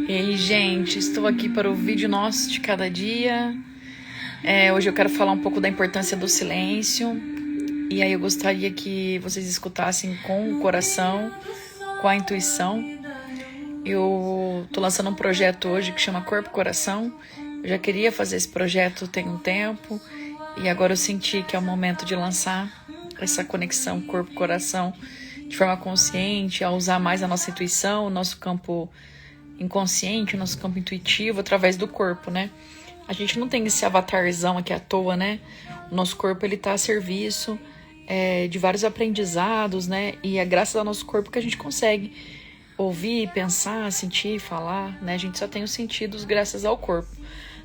E aí, gente, estou aqui para o vídeo nosso de cada dia. Hoje eu quero falar um pouco da importância do silêncio. E aí eu gostaria que vocês escutassem com o coração, com a intuição. Eu tô lançando um projeto hoje que chama Corpo Coração. Eu já queria fazer esse projeto tem um tempo. E agora eu senti que é o momento de lançar essa conexão corpo-coração de forma consciente, a usar mais a nossa intuição, o nosso campo inconsciente, o nosso campo intuitivo através do corpo, né? A gente não tem esse avatarzão aqui à toa, né? O nosso corpo, ele tá a serviço de vários aprendizados, né? E é graças ao nosso corpo que a gente consegue ouvir, pensar, sentir, falar, né? A gente só tem os sentidos graças ao corpo.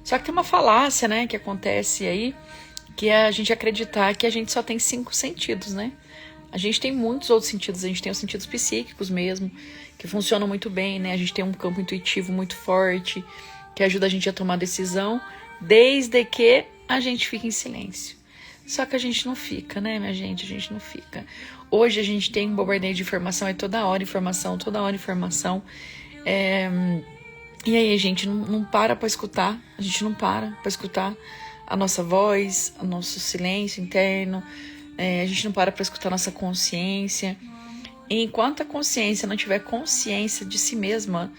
Só que tem uma falácia, né, que acontece aí, que é a gente acreditar que a gente só tem 5 sentidos, né? A gente tem muitos outros sentidos, a gente tem os sentidos psíquicos mesmo, que funcionam muito bem, né? A gente tem um campo intuitivo muito forte, que ajuda a gente a tomar decisão, desde que a gente fique em silêncio. Só que a gente não fica, né, minha gente? A gente não fica. Hoje a gente tem um bombardeio de informação, é toda hora informação, toda hora informação. E aí a gente não para escutar, a gente não para escutar a nossa voz, o nosso silêncio interno, a gente não para escutar a nossa consciência. E enquanto a consciência não tiver consciência de si mesma,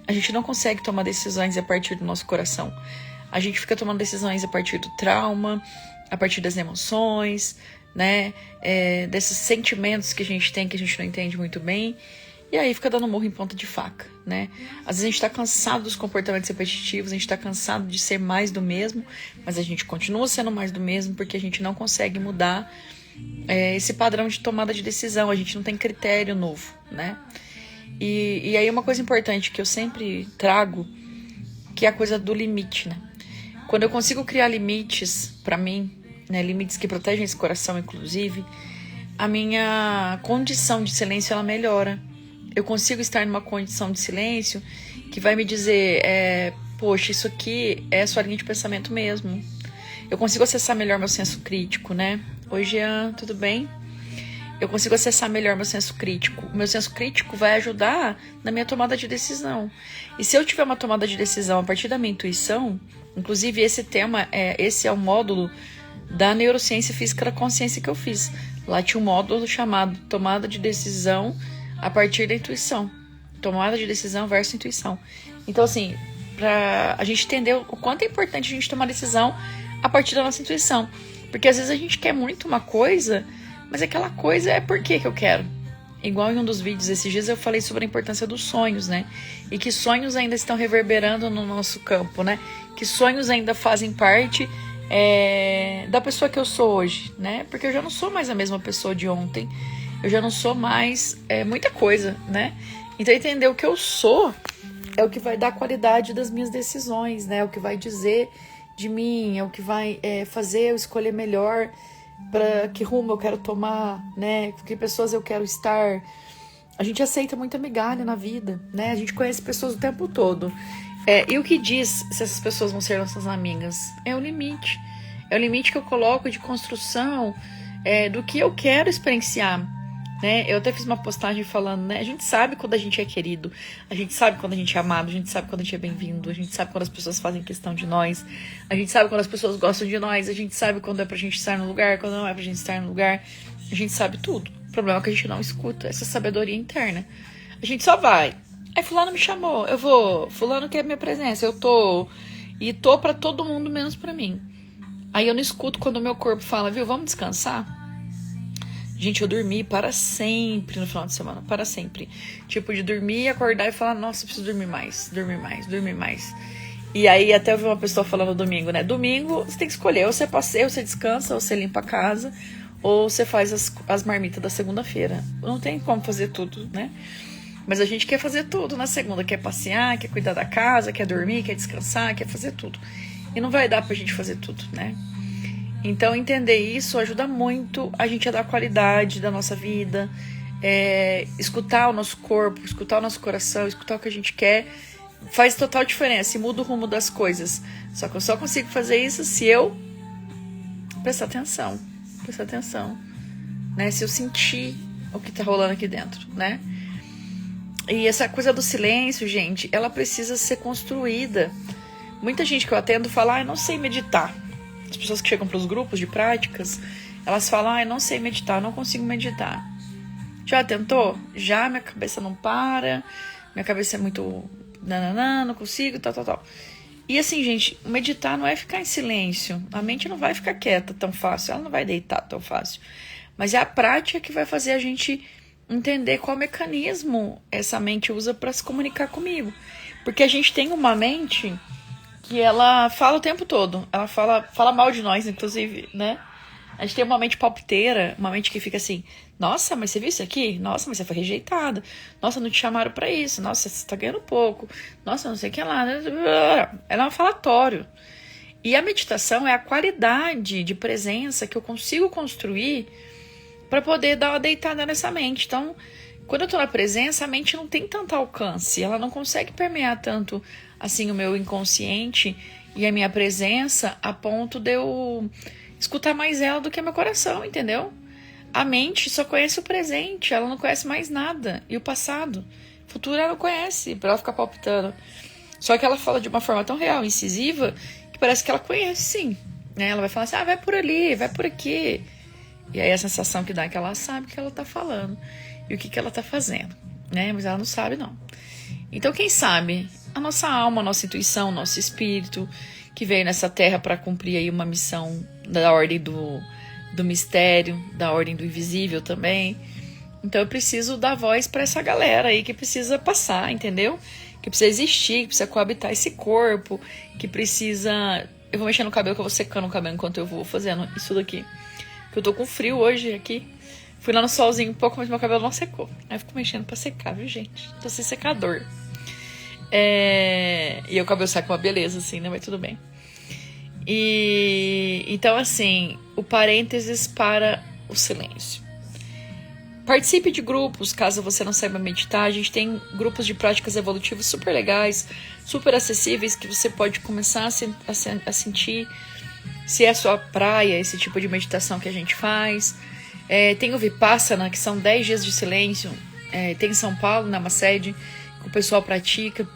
a gente não consegue tomar decisões a partir do nosso coração. A gente fica tomando decisões a partir do trauma, a partir das emoções, né? Desses sentimentos que a gente tem que a gente não entende muito bem. E aí fica dando murro em ponta de faca, né? Às vezes a gente tá cansado dos comportamentos repetitivos, a gente tá cansado de ser mais do mesmo, mas a gente continua sendo mais do mesmo porque a gente não consegue mudar esse padrão de tomada de decisão, a gente não tem critério novo, né? E aí uma coisa importante que eu sempre trago, que é a coisa do limite, né? Quando eu consigo criar limites pra mim, né, limites que protegem esse coração, inclusive, a minha condição de silêncio, ela melhora. Eu consigo estar numa condição de silêncio que vai me dizer, poxa, isso aqui é a sua linha de pensamento mesmo. Eu consigo acessar melhor meu senso crítico, né? Oi, Jean, tudo bem? Eu consigo acessar melhor meu senso crítico. O meu senso crítico vai ajudar na minha tomada de decisão. E se eu tiver uma tomada de decisão a partir da minha intuição, inclusive esse é o módulo da neurociência física da consciência que eu fiz. Lá tinha um módulo chamado tomada de decisão a partir da intuição. Tomada de decisão versus intuição. Então, assim, pra a gente entender o quanto é importante a gente tomar decisão a partir da nossa intuição. Porque às vezes a gente quer muito uma coisa, mas aquela coisa é por que eu quero. Igual em um dos vídeos esses dias eu falei sobre a importância dos sonhos, né? E que sonhos ainda estão reverberando no nosso campo, né? Que sonhos ainda fazem parte da pessoa que eu sou hoje, né? Porque eu já não sou mais a mesma pessoa de ontem. Eu já não sou mais muita coisa, né? Então entender o que eu sou é o que vai dar qualidade das minhas decisões, né? É o que vai dizer de mim, é o que vai fazer eu escolher melhor para que rumo eu quero tomar, né? Com que pessoas eu quero estar. A gente aceita muita migalha na vida, né? A gente conhece pessoas o tempo todo. E o que diz se essas pessoas vão ser nossas amigas? É o limite. É o limite que eu coloco de construção do que eu quero experienciar. Né? Eu até fiz uma postagem falando, né? A gente sabe quando a gente é querido, a gente sabe quando a gente é amado, a gente sabe quando a gente é bem-vindo, a gente sabe quando as pessoas fazem questão de nós, a gente sabe quando as pessoas gostam de nós, a gente sabe quando é pra gente estar no lugar, quando não é pra gente estar no lugar, a gente sabe tudo. O problema é que a gente não escuta essa sabedoria interna. A gente só vai. Fulano me chamou, eu vou. Fulano quer minha presença, eu tô. E tô pra todo mundo menos pra mim. Aí eu não escuto quando o meu corpo fala, viu, vamos descansar? Gente, eu dormi para sempre no final de semana, para sempre. Tipo, de dormir, acordar e falar, nossa, eu preciso dormir mais, dormir mais, dormir mais. E aí até eu vi uma pessoa falando domingo, né? Domingo você tem que escolher, ou você passeia, ou você descansa, ou você limpa a casa, ou você faz as marmitas da segunda-feira. Não tem como fazer tudo, né? Mas a gente quer fazer tudo na segunda, quer passear, quer cuidar da casa, quer dormir, quer descansar, quer fazer tudo. E não vai dar pra gente fazer tudo, né? Então entender isso ajuda muito a gente a dar qualidade da nossa vida, escutar o nosso corpo, escutar o nosso coração, escutar o que a gente quer, faz total diferença e muda o rumo das coisas. Só que eu só consigo fazer isso se eu prestar atenção, né? Se eu sentir o que tá rolando aqui dentro, né? E essa coisa do silêncio, gente, ela precisa ser construída. Muita gente que eu atendo fala, eu não sei meditar. As pessoas que chegam para os grupos de práticas, elas falam, eu não sei meditar, eu não consigo meditar. Já tentou? Já, minha cabeça não para, minha cabeça é muito nananã, não consigo, tal. E assim, gente, meditar não é ficar em silêncio. A mente não vai ficar quieta tão fácil, ela não vai deitar tão fácil. Mas é a prática que vai fazer a gente entender qual mecanismo essa mente usa para se comunicar comigo. Porque a gente tem uma mente que ela fala o tempo todo. Ela fala mal de nós, inclusive, né? A gente tem uma mente palpiteira, uma mente que fica assim, nossa, mas você viu isso aqui? Nossa, mas você foi rejeitada. Nossa, não te chamaram pra isso. Nossa, você tá ganhando pouco. Nossa, não sei o que lá. Ela é um falatório. E a meditação é a qualidade de presença que eu consigo construir para poder dar uma deitada nessa mente. Então, quando eu tô na presença, a mente não tem tanto alcance. Ela não consegue permear tanto, assim, o meu inconsciente e a minha presença a ponto de eu escutar mais ela do que meu coração, entendeu? A mente só conhece o presente, ela não conhece mais nada. E o passado, o futuro ela não conhece, pra ela ficar palpitando. Só que ela fala de uma forma tão real, incisiva, que parece que ela conhece sim, né? Ela vai falar assim, vai por ali, vai por aqui. E aí a sensação que dá é que ela sabe o que ela tá falando e o que ela tá fazendo, né? Mas ela não sabe, não. Então, quem sabe? A nossa alma, a nossa intuição, o nosso espírito, que veio nessa terra para cumprir aí uma missão da ordem do mistério, da ordem do invisível também. Então, eu preciso dar voz para essa galera aí que precisa passar, entendeu? Que precisa existir, que precisa coabitar esse corpo, que precisa... Eu vou mexendo no cabelo, que eu vou secando o cabelo enquanto eu vou fazendo isso daqui. Eu tô com frio hoje aqui. Fui lá no solzinho um pouco, mas meu cabelo não secou. Aí eu fico mexendo pra secar, viu, gente? Tô sem secador. E o cabelo seca uma beleza, assim, né? Mas tudo bem. Então, assim, o parênteses para o silêncio. Participe de grupos, caso você não saiba meditar. A gente tem grupos de práticas evolutivas super legais, super acessíveis, que você pode começar a sentir se é a sua praia, esse tipo de meditação que a gente faz. Tem o Vipassana, que são 10 dias de silêncio. Tem em São Paulo, na sede, que o pessoal pratica.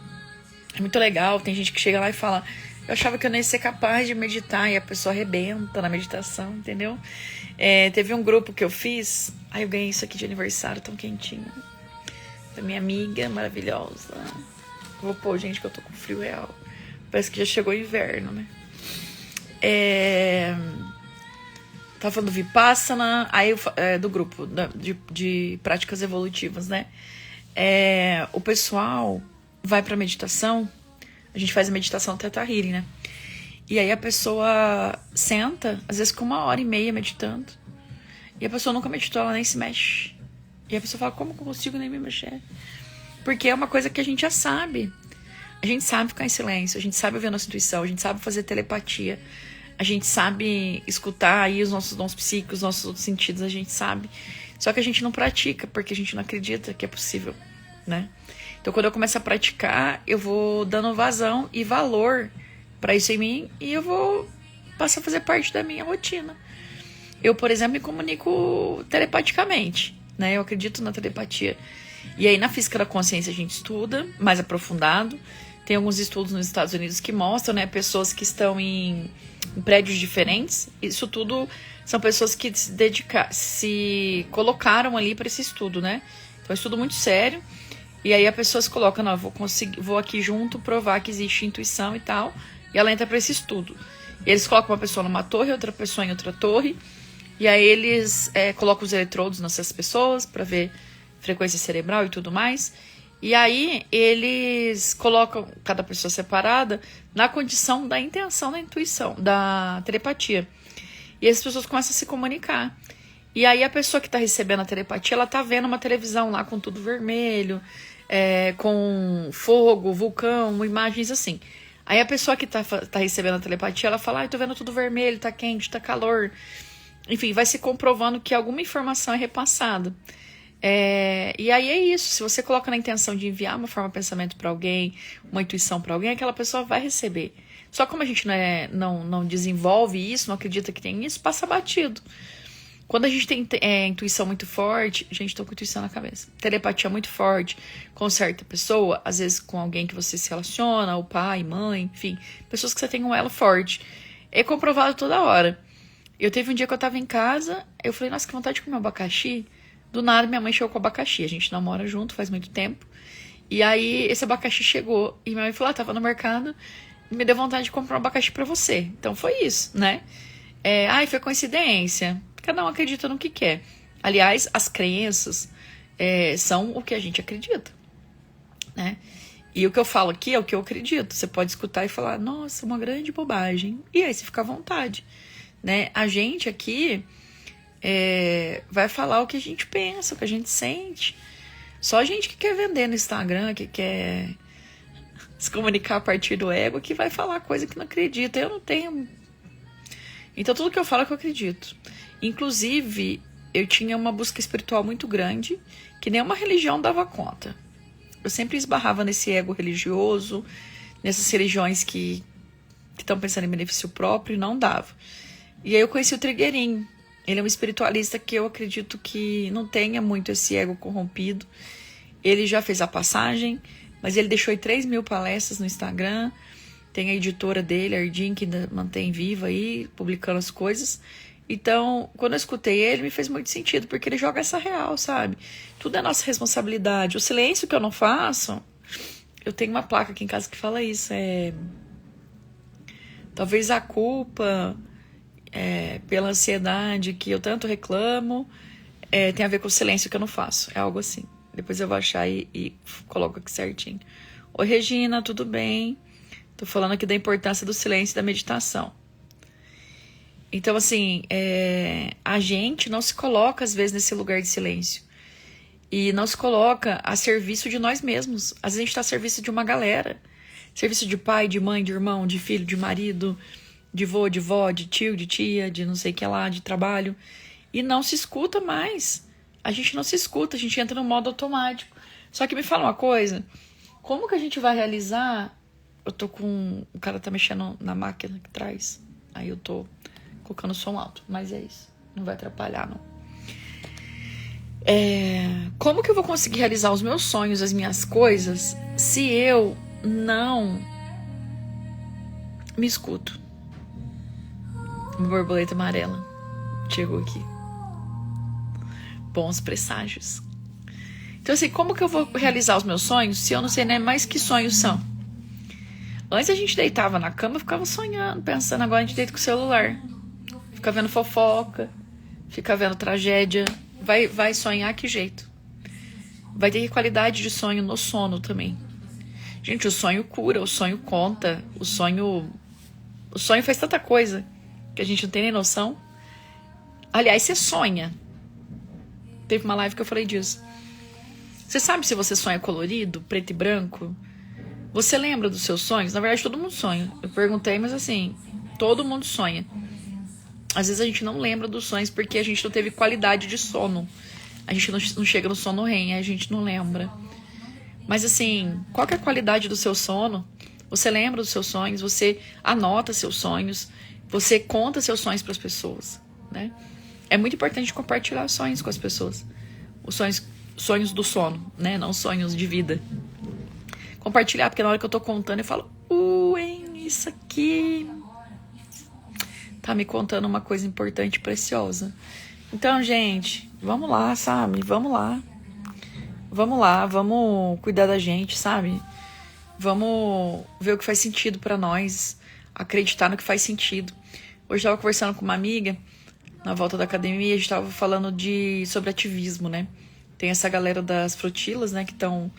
É muito legal. Tem gente que chega lá e fala, eu achava que eu não ia ser capaz de meditar, e a pessoa arrebenta na meditação, entendeu? Teve um grupo que eu fiz, eu ganhei isso aqui de aniversário, tão quentinho, da minha amiga maravilhosa. Vou pôr, gente, que eu tô com frio real. Parece que já chegou o inverno, né? Tava falando do Vipassana, aí do grupo de práticas evolutivas, né? O pessoal vai pra meditação, a gente faz a meditação Theta Healing, né? E aí a pessoa senta, às vezes com 1h30 meditando, e a pessoa nunca meditou, ela nem se mexe. E a pessoa fala, como que eu consigo nem me mexer? Porque é uma coisa que a gente já sabe. A gente sabe ficar em silêncio, a gente sabe ouvir a nossa intuição, a gente sabe fazer telepatia, a gente sabe escutar aí os nossos dons psíquicos, os nossos outros sentidos, a gente sabe. Só que a gente não pratica, porque a gente não acredita que é possível, né? Então, quando eu começo a praticar, eu vou dando vazão e valor para isso em mim, e eu vou passar a fazer parte da minha rotina. Eu, por exemplo, me comunico telepaticamente, né? Eu acredito na telepatia. E aí, na física da consciência, a gente estuda mais aprofundado. Tem alguns estudos nos Estados Unidos que mostram, né, pessoas que estão em prédios diferentes. Isso tudo são pessoas que se colocaram ali para esse estudo, né? Então, é um estudo muito sério. E aí a pessoa se coloca, não, vou aqui junto provar que existe intuição e tal. E ela entra para esse estudo. E eles colocam uma pessoa numa torre, outra pessoa em outra torre. E aí eles colocam os eletrodos nessas pessoas para ver frequência cerebral e tudo mais. E aí eles colocam cada pessoa separada na condição da intenção da intuição, da telepatia. E as pessoas começam a se comunicar. E aí a pessoa que está recebendo a telepatia, ela tá vendo uma televisão lá com tudo vermelho, com fogo, vulcão, imagens assim. Aí a pessoa que tá recebendo a telepatia, ela fala, tô vendo tudo vermelho, tá quente, tá calor. Enfim, vai se comprovando que alguma informação é repassada. E aí é isso, se você coloca na intenção de enviar uma forma de pensamento para alguém, uma intuição para alguém, aquela pessoa vai receber. Só como a gente não desenvolve isso, não acredita que tem isso, passa batido. Quando a gente tem intuição muito forte, gente, tô com intuição na cabeça. Telepatia muito forte com certa pessoa, às vezes com alguém que você se relaciona, o pai, mãe, enfim, pessoas que você tem um elo forte. É comprovado toda hora. Eu teve um dia que eu tava em casa, eu falei, nossa, que vontade de comer abacaxi. Do nada, minha mãe chegou com abacaxi. A gente namora junto faz muito tempo. E aí, esse abacaxi chegou. E minha mãe falou, tava no mercado, me deu vontade de comprar um abacaxi pra você. Então, foi isso, né? Foi coincidência. Cada um acredita no que quer. Aliás, as crenças são o que a gente acredita, né? E o que eu falo aqui é o que eu acredito. Você pode escutar e falar, nossa, uma grande bobagem. E aí você fica à vontade, né? A gente aqui vai falar o que a gente pensa, o que a gente sente. Só a gente que quer vender no Instagram, que quer se comunicar a partir do ego, que vai falar coisa que não acredita. Eu não tenho... Então tudo que eu falo é que eu acredito. Inclusive, eu tinha uma busca espiritual muito grande, que nenhuma religião dava conta. Eu sempre esbarrava nesse ego religioso, nessas religiões que estão pensando em benefício próprio, e não dava. E aí eu conheci o Trigueirinho. Ele é um espiritualista que eu acredito que não tenha muito esse ego corrompido. Ele já fez a passagem, mas ele deixou aí 3.000 palestras no Instagram. Tem a editora dele, a Ardim, que ainda mantém viva aí, publicando as coisas. Então, quando eu escutei ele, me fez muito sentido, porque ele joga essa real, sabe? Tudo é nossa responsabilidade. O silêncio que eu não faço, eu tenho uma placa aqui em casa que fala isso. Talvez a culpa pela ansiedade que eu tanto reclamo tem a ver com o silêncio que eu não faço. É algo assim. Depois eu vou achar e coloco aqui certinho. Oi, Regina, tudo bem? Tô falando aqui da importância do silêncio e da meditação. Então, assim, a gente não se coloca, às vezes, nesse lugar de silêncio. E não se coloca a serviço de nós mesmos. Às vezes a gente está a serviço de uma galera. Serviço de pai, de mãe, de irmão, de filho, de marido, de vô, de vó, de tio, de tia, de não sei o que lá, de trabalho. E não se escuta mais. A gente não se escuta, a gente entra no modo automático. Só que me fala uma coisa. Como que a gente vai realizar... Eu tô com... O cara tá mexendo na máquina que traz. Aí eu tô... colocando som alto, mas é isso. Não vai atrapalhar, não. Como que eu vou conseguir realizar os meus sonhos, as minhas coisas, se eu não me escuto? Uma borboleta amarela chegou aqui. Bons presságios. Então, assim, como que eu vou realizar os meus sonhos se eu não sei nem mais que sonhos são? Antes a gente deitava na cama e ficava sonhando, pensando. Agora a gente deita com o celular. Fica vendo fofoca, fica vendo tragédia. Vai sonhar que jeito? Vai ter qualidade de sonho no sono também. Gente, o sonho cura, o sonho conta, o sonho faz tanta coisa que a gente não tem nem noção. Aliás, você sonha. Teve uma live que eu falei disso. Você sabe se você sonha colorido, preto e branco? Você lembra dos seus sonhos? Na verdade, todo mundo sonha. Eu perguntei, mas assim, todo mundo sonha. Às vezes a gente não lembra dos sonhos porque a gente não teve qualidade de sono. A gente não chega no sono REM, a gente não lembra. Mas assim, qual que é a qualidade do seu sono? Você lembra dos seus sonhos, você anota seus sonhos, você conta seus sonhos para as pessoas, né? É muito importante compartilhar sonhos com as pessoas. Os sonhos do sono, né? Não sonhos de vida. Compartilhar, porque na hora que eu tô contando eu falo, isso aqui tá me contando uma coisa importante e preciosa. Então, gente, vamos lá, sabe? Vamos lá, vamos cuidar da gente, sabe? Vamos ver o que faz sentido pra nós, acreditar no que faz sentido. Hoje eu tava conversando com uma amiga, na volta da academia, a gente tava falando sobre ativismo, né? Tem essa galera das frutílas, né, que estão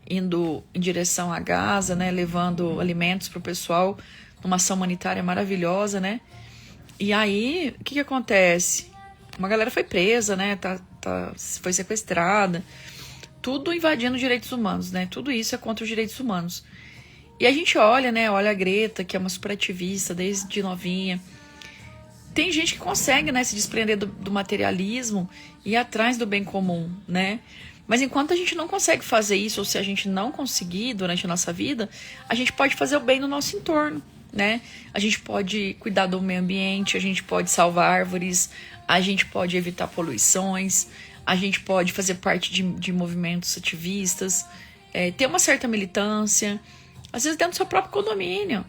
indo em direção a Gaza, né, levando alimentos pro pessoal, numa ação humanitária maravilhosa, né? E aí, o que acontece? Uma galera foi presa, né? Foi sequestrada. Tudo invadindo direitos humanos, né? Tudo isso é contra os direitos humanos. E a gente olha, né? Olha a Greta, que é uma superativista desde novinha. Tem gente que consegue, né, se desprender do materialismo e ir atrás do bem comum, né? Mas enquanto a gente não consegue fazer isso, ou se a gente não conseguir durante a nossa vida, a gente pode fazer o bem no nosso entorno, né? A gente pode cuidar do meio ambiente, a gente pode salvar árvores, a gente pode evitar poluições, a gente pode fazer parte de movimentos ativistas, ter uma certa militância, às vezes dentro do seu próprio condomínio,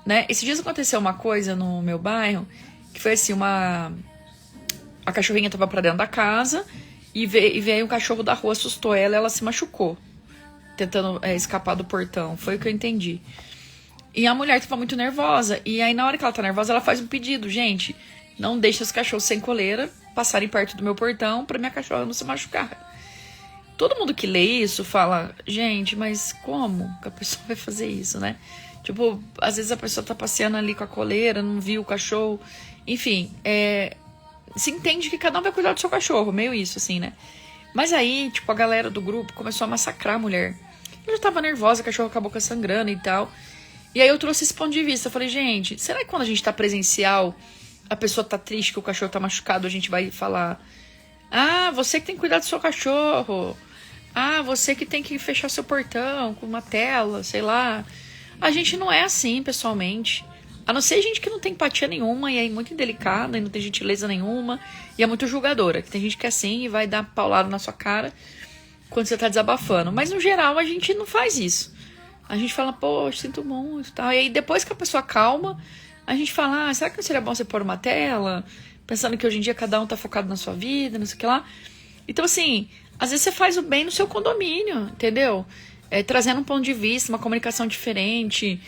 né? Esses dias aconteceu uma coisa no meu bairro, que foi assim, a cachorrinha tava pra dentro da casa e veio um cachorro da rua, assustou ela se machucou, tentando escapar do portão, foi o que eu entendi. E a mulher tava muito nervosa, e aí na hora que ela tá nervosa, ela faz um pedido: gente, não deixe os cachorros sem coleira passarem perto do meu portão pra minha cachorra não se machucar. Todo mundo que lê isso fala: gente, mas como que a pessoa vai fazer isso, né? Tipo, às vezes a pessoa tá passeando ali com a coleira, não viu o cachorro. Enfim, se entende que cada um vai cuidar do seu cachorro, meio isso, assim, né? Mas aí, tipo, a galera do grupo começou a massacrar a mulher. Ela já tava nervosa, o cachorro acabou sangrando e tal. E aí eu trouxe esse ponto de vista. Eu falei: gente, será que quando a gente tá presencial, a pessoa tá triste que o cachorro tá machucado, a gente vai falar: ah, você que tem que cuidar do seu cachorro. Ah, você que tem que fechar seu portão com uma tela, sei lá. A gente não é assim, pessoalmente. A não ser gente que não tem empatia nenhuma e é muito indelicada e não tem gentileza nenhuma e é muito julgadora. Que tem gente que é assim e vai dar paulada na sua cara quando você tá desabafando. Mas no geral a gente não faz isso. A gente fala: poxa, sinto muito e tal. E aí depois que a pessoa calma, a gente fala: ah, será que não seria bom você pôr uma tela? Pensando que hoje em dia cada um tá focado na sua vida, não sei o que lá. Então assim, às vezes você faz o bem no seu condomínio, entendeu? Trazendo um ponto de vista, uma comunicação diferente,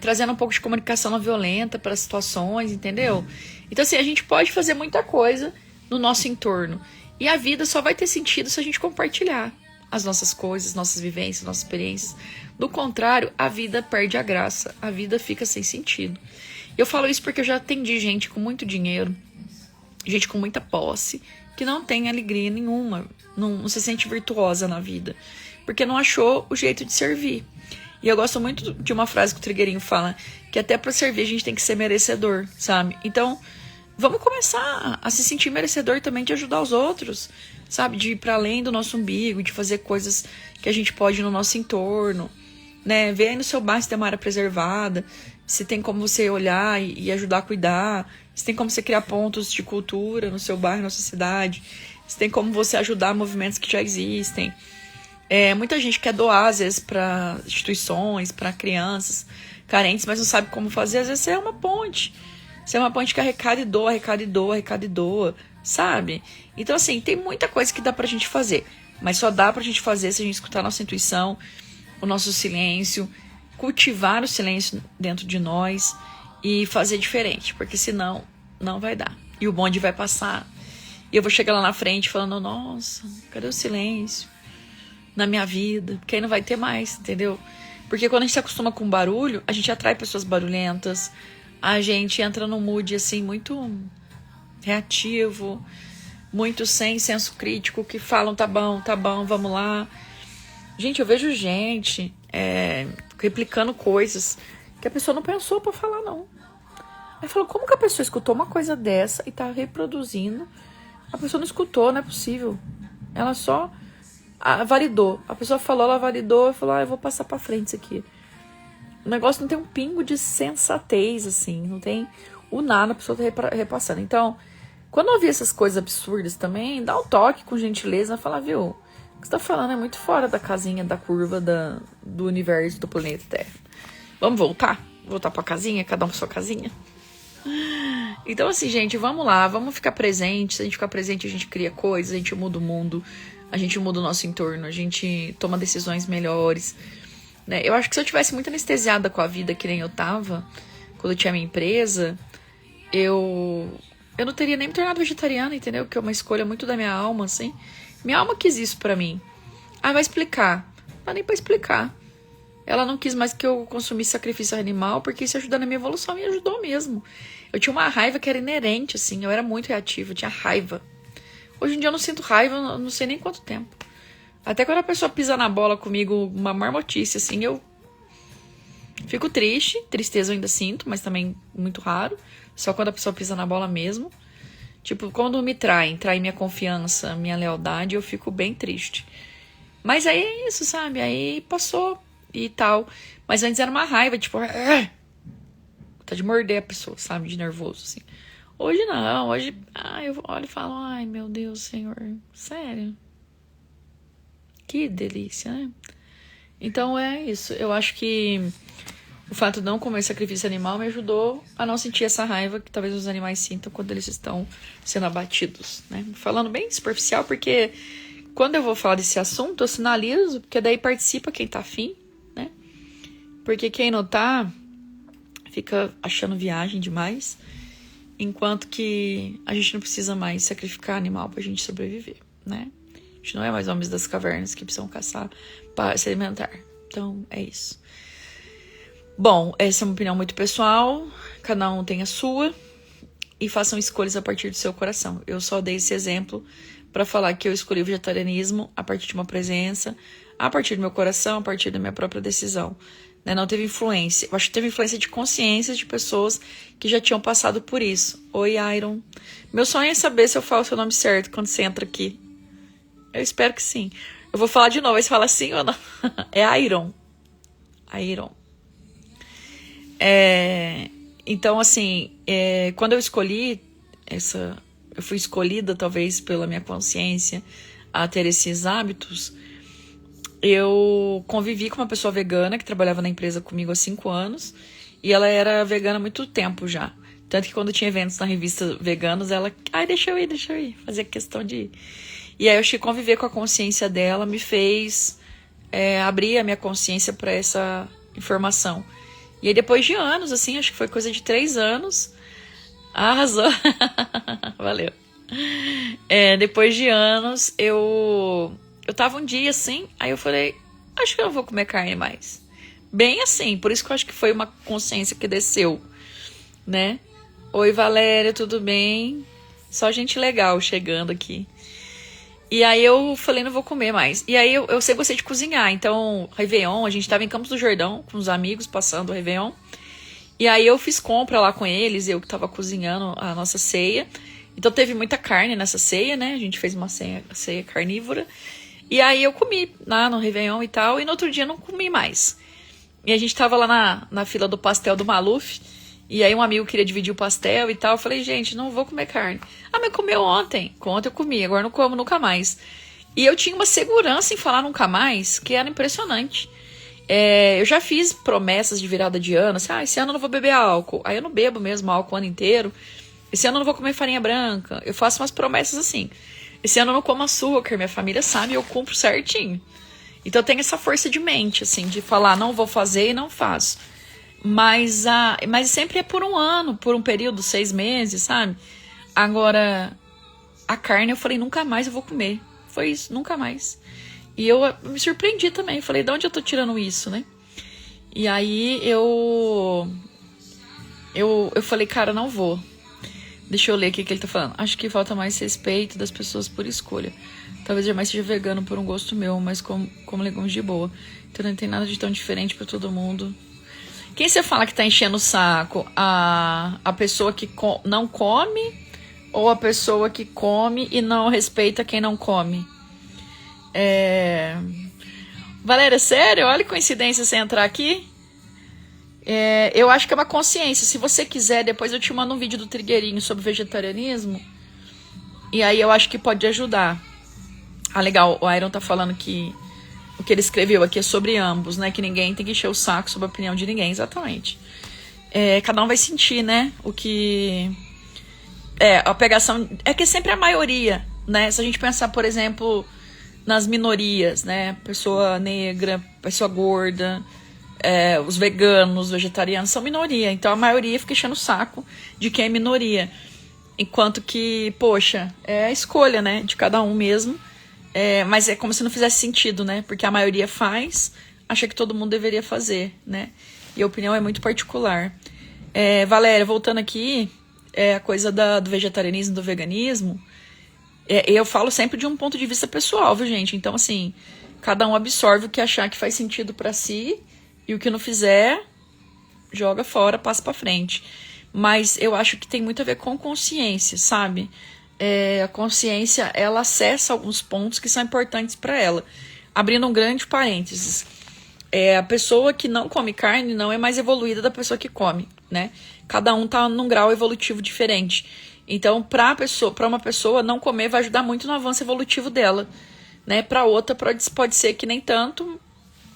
trazendo um pouco de comunicação não violenta para as situações, entendeu? Então assim, a gente pode fazer muita coisa no nosso entorno. E a vida só vai ter sentido se a gente compartilhar as nossas coisas, nossas vivências, nossas experiências. Do contrário, a vida perde a graça, a vida fica sem sentido. Eu falo isso porque eu já atendi gente com muito dinheiro, gente com muita posse, que não tem alegria nenhuma, não se sente virtuosa na vida, porque não achou o jeito de servir. E eu gosto muito de uma frase que o Trigueirinho fala, que até para servir a gente tem que ser merecedor, sabe? Então, vamos começar a se sentir merecedor também de ajudar os outros, sabe? De ir para além do nosso umbigo, de fazer coisas que a gente pode no nosso entorno, né? Ver aí no seu bairro se tem uma área preservada, se tem como você olhar e ajudar a cuidar, se tem como você criar pontos de cultura no seu bairro, na sua cidade, se tem como você ajudar movimentos que já existem. Muita gente quer doar, às vezes, para instituições, para crianças carentes, mas não sabe como fazer. Às vezes você é uma ponte. Você é uma ponte que arrecada e doa, arrecada e doa, arrecada e doa, sabe? Então, assim, tem muita coisa que dá pra gente fazer. Mas só dá pra gente fazer se a gente escutar a nossa intuição, o nosso silêncio, cultivar o silêncio dentro de nós e fazer diferente. Porque senão, não vai dar. E o bonde vai passar. E eu vou chegar lá na frente falando: nossa, cadê o silêncio na minha vida? Porque aí não vai ter mais, entendeu? Porque quando a gente se acostuma com barulho, a gente atrai pessoas barulhentas, a gente entra num mood assim muito reativo, muito sem senso crítico, que falam: tá bom, vamos lá. Gente, eu vejo gente replicando coisas que a pessoa não pensou pra falar, não. Aí falou: como que a pessoa escutou uma coisa dessa e tá reproduzindo? A pessoa não escutou, não é possível. Ela só validou. A pessoa falou, ela validou e falou: eu vou passar pra frente isso aqui. O negócio não tem um pingo de sensatez, assim, não tem o nada, a pessoa tá repassando. Então, quando eu ouvir essas coisas absurdas também, dá um toque com gentileza, fala: viu, o que você tá falando é muito fora da casinha, da curva do universo, do planeta Terra. Vamos voltar? Voltar pra casinha, cada um pra sua casinha? Então, assim, gente, vamos lá, vamos ficar presente. Se a gente ficar presente, a gente cria coisas, a gente muda o mundo, a gente muda o nosso entorno, a gente toma decisões melhores, né? Eu acho que se eu tivesse muito anestesiada com a vida, que nem eu tava, quando eu tinha minha empresa, eu não teria nem me tornado vegetariana, entendeu? Que é uma escolha muito da minha alma, assim. Minha alma quis isso pra mim. Ah, vai explicar. Não dá nem pra explicar. Ela não quis mais que eu consumisse sacrifício animal, porque isso ajuda na minha evolução, e ajudou mesmo. Eu tinha uma raiva que era inerente, assim, eu era muito reativa, eu tinha raiva. Hoje em dia eu não sinto raiva, eu não sei nem quanto tempo. Até quando a pessoa pisa na bola comigo, uma marmotice, assim, eu fico triste. Tristeza eu ainda sinto, mas também muito raro. Só quando a pessoa pisa na bola mesmo. Tipo, quando me trai minha confiança, minha lealdade, eu fico bem triste. Mas aí é isso, sabe? Aí passou e tal. Mas antes era uma raiva, tipo, tá de morder a pessoa, sabe? De nervoso, assim. Hoje não, hoje eu olho e falo, ai meu Deus, Senhor, sério? Que delícia, né? Então é isso, eu acho que o fato de não comer sacrifício animal me ajudou a não sentir essa raiva que talvez os animais sintam quando eles estão sendo abatidos, né? Falando bem superficial, porque quando eu vou falar desse assunto, eu sinalizo, porque daí participa quem tá afim, né? Porque quem não tá, fica achando viagem demais, enquanto que a gente não precisa mais sacrificar animal pra gente sobreviver, né? A gente não é mais homens das cavernas que precisam caçar para se alimentar. Então, é isso. Bom, essa é uma opinião muito pessoal, cada um tem a sua, e façam escolhas a partir do seu coração. Eu só dei esse exemplo para falar que eu escolhi o vegetarianismo a partir de uma presença, a partir do meu coração, a partir da minha própria decisão. Né? Não teve influência. Eu acho que teve influência de consciências de pessoas que já tinham passado por isso. Oi, Iron. Meu sonho é saber se eu falo o seu nome certo quando você entra aqui. Eu espero que sim. Eu vou falar de novo, aí você fala sim ou não. É Iron. Iron. Então, assim, quando eu escolhi eu fui escolhida talvez pela minha consciência a ter esses hábitos, eu convivi com uma pessoa vegana que trabalhava na empresa comigo há 5 anos, e ela era vegana há muito tempo já. Tanto que quando tinha eventos na revista Veganos, ela, deixa eu ir, fazia questão de ir. E aí eu acho que conviver com a consciência dela me fez abrir a minha consciência para essa informação. E aí depois de anos, assim, acho que foi coisa de 3 anos, arrasou, valeu. Depois de anos, eu tava um dia assim, aí eu falei, acho que eu não vou comer carne mais. Bem assim, por isso que eu acho que foi uma consciência que desceu, né? Oi, Valéria, tudo bem? Só gente legal chegando aqui. E aí eu falei, não vou comer mais. E aí eu sempre gostei de cozinhar. Então, Réveillon, a gente tava em Campos do Jordão com os amigos passando o Réveillon. E aí eu fiz compra lá com eles, eu que tava cozinhando a nossa ceia. Então teve muita carne nessa ceia, né? A gente fez uma ceia carnívora. E aí eu comi lá no Réveillon e tal, e no outro dia não comi mais. E a gente tava lá na fila do pastel do Maluf. E aí um amigo queria dividir o pastel e tal. Eu falei, gente, não vou comer carne. Mas comeu ontem. Ontem eu comi, agora não como nunca mais. E eu tinha uma segurança em falar nunca mais, que era impressionante. Eu já fiz promessas de virada de ano. Assim, esse ano eu não vou beber álcool. Aí eu não bebo mesmo álcool o ano inteiro. Esse ano eu não vou comer farinha branca. Eu faço umas promessas assim. Esse ano eu não como açúcar. Minha família sabe, eu cumpro certinho. Então eu tenho essa força de mente, assim, de falar, não vou fazer e não faço. Mas sempre é por um ano, por um período, 6 meses, sabe? Agora, a carne eu falei, nunca mais eu vou comer. Foi isso, nunca mais. E eu me surpreendi também. Falei, de onde eu tô tirando isso, né? E aí eu falei, cara, não vou. Deixa eu ler aqui o que ele tá falando. Acho que falta mais respeito das pessoas por escolha. Talvez jamais seja vegano por um gosto meu, mas como legumes de boa. Então não tem nada de tão diferente pra todo mundo. Quem você fala que tá enchendo o saco? A pessoa que não come ou a pessoa que come e não respeita quem não come? Valéria, sério? Olha que coincidência você entrar aqui. Eu acho que é uma consciência. Se você quiser, depois eu te mando um vídeo do Trigueirinho sobre vegetarianismo. E aí eu acho que pode ajudar. Legal, o Iron tá falando que o que ele escreveu aqui é sobre ambos, né? Que ninguém tem que encher o saco sobre a opinião de ninguém, exatamente. Cada um vai sentir, né? O que... a pegação... É que sempre a maioria, né? Se a gente pensar, por exemplo, nas minorias, né? Pessoa negra, pessoa gorda, os veganos, os vegetarianos são minoria. Então a maioria fica enchendo o saco de quem é minoria. Enquanto que, poxa, é a escolha, né? De cada um mesmo. Mas é como se não fizesse sentido, né? Porque a maioria faz, acha que todo mundo deveria fazer, né? E a opinião é muito particular. Valéria, voltando aqui, a coisa do vegetarianismo, do veganismo, eu falo sempre de um ponto de vista pessoal, viu, gente? Então, assim, cada um absorve o que achar que faz sentido pra si e o que não fizer, joga fora, passa pra frente. Mas eu acho que tem muito a ver com consciência, sabe? A consciência, ela acessa alguns pontos que são importantes para ela. Abrindo um grande parênteses. a pessoa que não come carne não é mais evoluída da pessoa que come, né? Cada um tá num grau evolutivo diferente. Então, para uma pessoa, não comer vai ajudar muito no avanço evolutivo dela, né? Para outra, pode ser que nem tanto,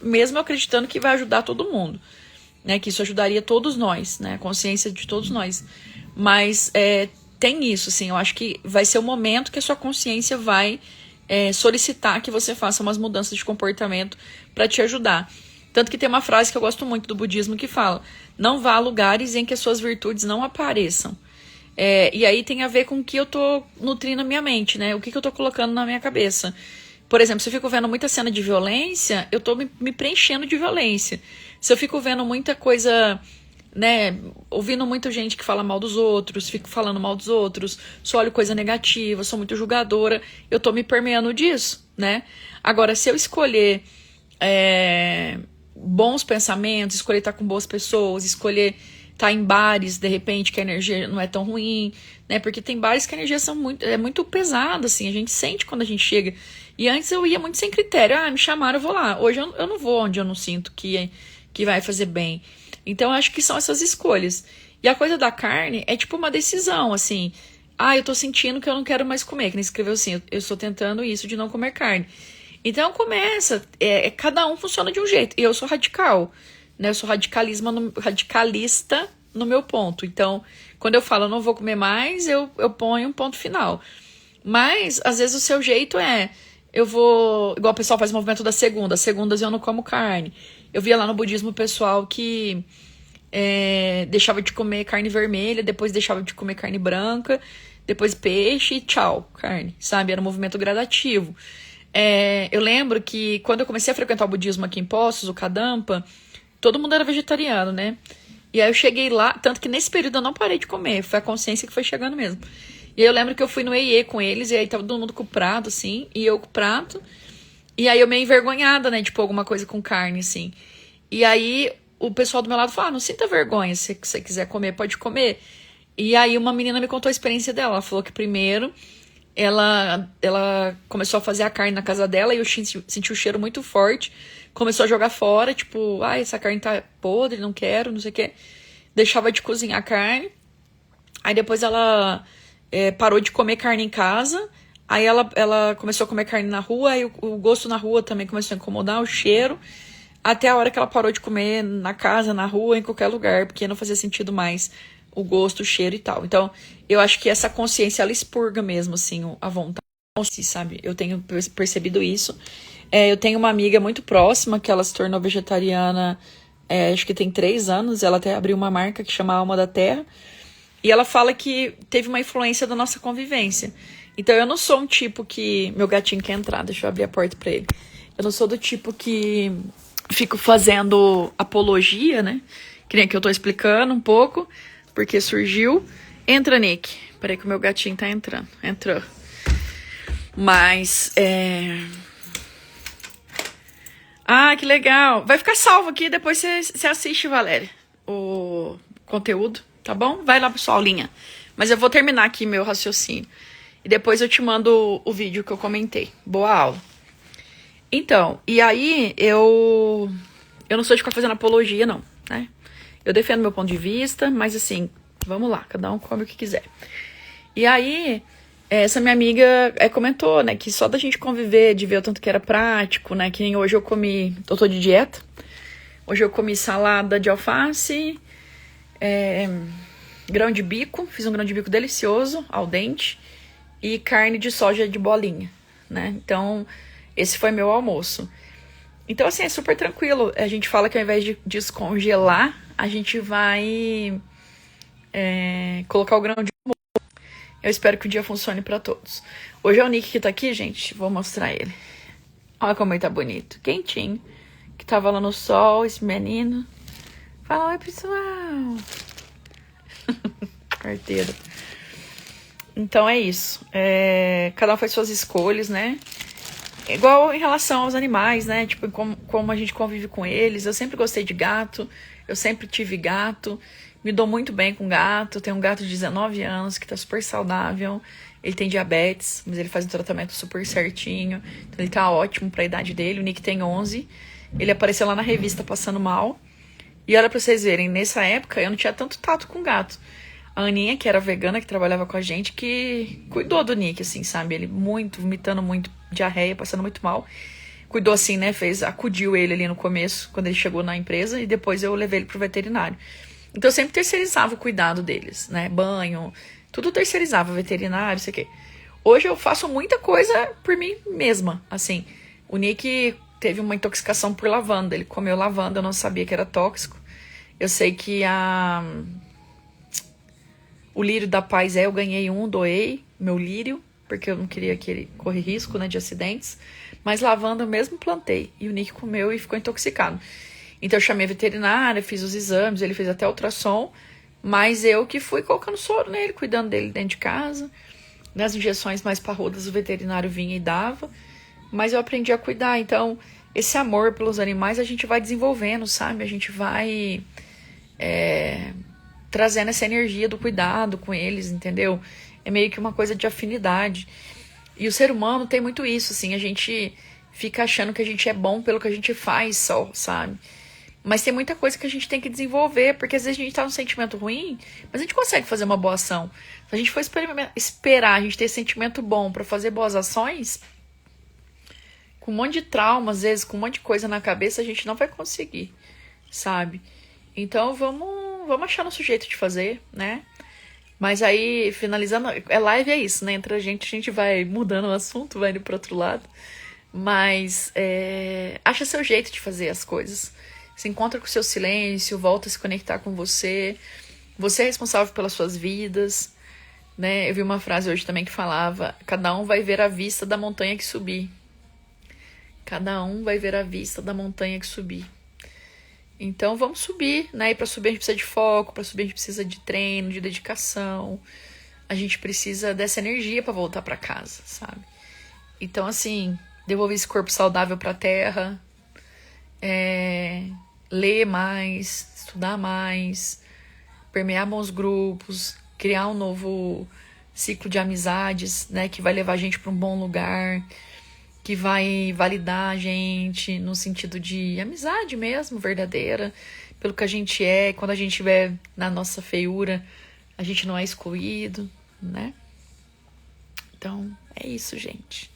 mesmo acreditando que vai ajudar todo mundo, né? Que isso ajudaria todos nós, né? A consciência de todos nós. Mas tem isso, assim, eu acho que vai ser o momento que a sua consciência vai solicitar que você faça umas mudanças de comportamento para te ajudar. Tanto que tem uma frase que eu gosto muito do budismo que fala: não vá a lugares em que as suas virtudes não apareçam. E aí tem a ver com o que eu tô nutrindo a minha mente, né? O que eu tô colocando na minha cabeça. Por exemplo, se eu fico vendo muita cena de violência, eu tô me preenchendo de violência. Se eu fico vendo muita coisa, né, ouvindo muita gente que fala mal dos outros, fico falando mal dos outros, só olho coisa negativa, sou muito julgadora, eu tô me permeando disso, né? Agora, se eu escolher bons pensamentos, escolher estar com boas pessoas, escolher estar em bares, de repente, que a energia não é tão ruim, né? Porque tem bares que a energia é muito pesada, assim, a gente sente quando a gente chega. E antes eu ia muito sem critério, me chamaram, eu vou lá. Hoje eu não vou onde eu não sinto que vai fazer bem. Então eu acho que são essas escolhas. E a coisa da carne é tipo uma decisão, assim. Eu tô sentindo que eu não quero mais comer, que nem escreveu assim, eu estou tentando isso de não comer carne. Então começa, cada um funciona de um jeito. E eu sou radical, né? Eu sou radicalista no meu ponto. Então, quando eu falo eu não vou comer mais, eu ponho um ponto final. Mas, às vezes, o seu jeito eu vou... Igual o pessoal faz o movimento da segunda. Segundas eu não como carne. Eu via lá no budismo o pessoal que deixava de comer carne vermelha, depois deixava de comer carne branca, depois peixe e tchau, carne, sabe? Era um movimento gradativo. Eu lembro que quando eu comecei a frequentar o budismo aqui em Poços, o Kadampa, todo mundo era vegetariano, né? E aí eu cheguei lá, tanto que nesse período eu não parei de comer, foi a consciência que foi chegando mesmo. E aí eu lembro que eu fui no EIE com eles, e aí tava todo mundo com o prato, assim, e eu com o prato. E aí eu meio envergonhada, né, tipo, alguma coisa com carne, assim. E aí o pessoal do meu lado falou, não sinta vergonha, se você quiser comer, pode comer. E aí uma menina me contou a experiência dela, ela falou que primeiro ela começou a fazer a carne na casa dela e eu senti o cheiro muito forte, começou a jogar fora, tipo, essa carne tá podre, não quero, não sei o quê. Deixava de cozinhar a carne. Aí depois ela parou de comer carne em casa. Aí ela começou a comer carne na rua. Aí o gosto na rua também começou a incomodar, o cheiro. Até a hora que ela parou de comer na casa, na rua, em qualquer lugar. Porque não fazia sentido mais o gosto, o cheiro e tal. Então, eu acho que essa consciência, ela expurga mesmo, assim, a vontade. Sabe? Eu tenho percebido isso. Eu tenho uma amiga muito próxima que ela se tornou vegetariana, acho que tem 3 anos. Ela até abriu uma marca que chama Alma da Terra. E ela fala que teve uma influência da nossa convivência. Então eu não sou um tipo que... Meu gatinho quer entrar, deixa eu abrir a porta pra ele. Eu não sou do tipo que fico fazendo apologia, né? Que nem que eu tô explicando um pouco, porque surgiu. Entra, Nick. Peraí que o meu gatinho tá entrando. Entrou. Mas, que legal. Vai ficar salvo aqui, depois você assiste, Valéria, o conteúdo, tá bom? Vai lá pra sua aulinha. Mas eu vou terminar aqui meu raciocínio. E depois eu te mando o vídeo que eu comentei. Boa aula. Então, e aí eu não sou de ficar fazendo apologia, não, né? Eu defendo meu ponto de vista, mas assim, vamos lá, cada um come o que quiser. E aí, essa minha amiga comentou, né, que só da gente conviver, de ver o tanto que era prático, né, que nem hoje eu tô de dieta. Hoje eu comi salada de alface, grão de bico, fiz um grão de bico delicioso, al dente, e carne de soja de bolinha, né? Então, esse foi meu almoço. Então, assim, é super tranquilo. A gente fala que ao invés de descongelar, a gente vai colocar o grão de molho. Eu espero que o dia funcione pra todos. Hoje é o Nick que tá aqui, gente. Vou mostrar ele. Olha como ele tá bonito. Quentinho. Que tava lá no sol, esse menino. Fala, oi, pessoal. Carteiro. Então é isso. Cada um faz suas escolhas, né? Igual em relação aos animais, né? Tipo, como a gente convive com eles. Eu sempre gostei de gato. Eu sempre tive gato. Me dou muito bem com gato. Tenho um gato de 19 anos que tá super saudável. Ele tem diabetes, mas ele faz um tratamento super certinho. Então ele tá ótimo pra idade dele. O Nick tem 11. ele apareceu lá na revista passando mal. E olha pra vocês verem, nessa época eu não tinha tanto tato com gato. A Aninha, que era vegana, que trabalhava com a gente, que cuidou do Nick, assim, sabe? Ele muito, vomitando muito, diarreia, passando muito mal. Cuidou assim, né? Acudiu ele ali no começo, quando ele chegou na empresa, e depois eu levei ele pro veterinário. Então eu sempre terceirizava o cuidado deles, né? Banho, tudo terceirizava, veterinário, sei o quê. Hoje eu faço muita coisa por mim mesma, assim. O Nick teve uma intoxicação por lavanda. Ele comeu lavanda, eu não sabia que era tóxico. Eu sei que o lírio da paz eu ganhei doei meu lírio, porque eu não queria que ele corre risco, né, de acidentes. Mas lavanda eu mesmo plantei. E o Nick comeu e ficou intoxicado. Então eu chamei a veterinária, fiz os exames, ele fez até ultrassom. Mas eu que fui colocando soro nele, cuidando dele dentro de casa. Nas injeções mais parrudas o veterinário vinha e dava. Mas eu aprendi a cuidar. Então, esse amor pelos animais a gente vai desenvolvendo, sabe? A gente vai trazendo essa energia do cuidado com eles, entendeu? É meio que uma coisa de afinidade. E o ser humano tem muito isso, assim. A gente fica achando que a gente é bom pelo que a gente faz só, sabe? Mas tem muita coisa que a gente tem que desenvolver, porque às vezes a gente tá num sentimento ruim, mas a gente consegue fazer uma boa ação. Se a gente for esperar a gente ter sentimento bom pra fazer boas ações, com um monte de trauma, às vezes, com um monte de coisa na cabeça, a gente não vai conseguir, sabe? Então vamos achar nosso jeito de fazer, né? Mas aí, finalizando, live é isso, né? Entre a gente vai mudando o assunto, vai indo pro outro lado. Mas acha seu jeito de fazer as coisas. Se encontra com o seu silêncio, volta a se conectar com você. Você é responsável pelas suas vidas, né? Eu vi uma frase hoje também que falava: cada um vai ver a vista da montanha que subir. Cada um vai ver a vista da montanha que subir. Então vamos subir, né? E para subir a gente precisa de foco, para subir a gente precisa de treino, de dedicação. A gente precisa dessa energia para voltar para casa, sabe? Então assim, devolver esse corpo saudável para a terra, ler mais, estudar mais, permear bons grupos, criar um novo ciclo de amizades, né? Que vai levar a gente para um bom lugar, que vai validar a gente no sentido de amizade mesmo, verdadeira, pelo que a gente é. Quando a gente estiver na nossa feiura, a gente não é excluído, né? Então, é isso, gente.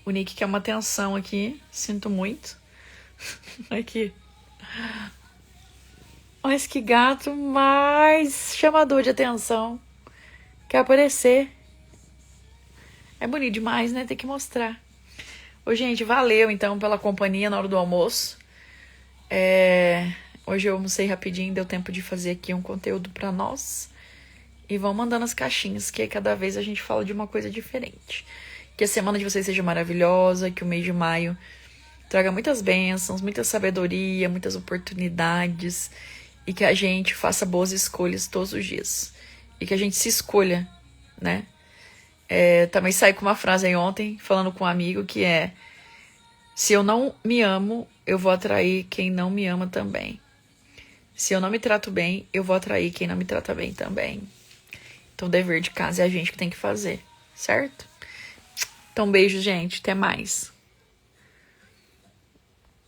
O Nick quer uma atenção aqui, sinto muito. Aqui. Mas que gato mais chamador de atenção. Quer aparecer. É bonito demais, né? Tem que mostrar. Ô, gente, valeu, então, pela companhia na hora do almoço. Hoje eu almocei rapidinho, deu tempo de fazer aqui um conteúdo pra nós. E vão mandando as caixinhas, que cada vez a gente fala de uma coisa diferente. Que a semana de vocês seja maravilhosa, que o mês de maio traga muitas bênçãos, muita sabedoria, muitas oportunidades. E que a gente faça boas escolhas todos os dias. E que a gente se escolha, né? Também saí com uma frase aí ontem, falando com um amigo, que é: se eu não me amo, eu vou atrair quem não me ama também. Se eu não me trato bem, eu vou atrair quem não me trata bem também. Então, o dever de casa é a gente que tem que fazer, certo? Então, beijo, gente. Até mais.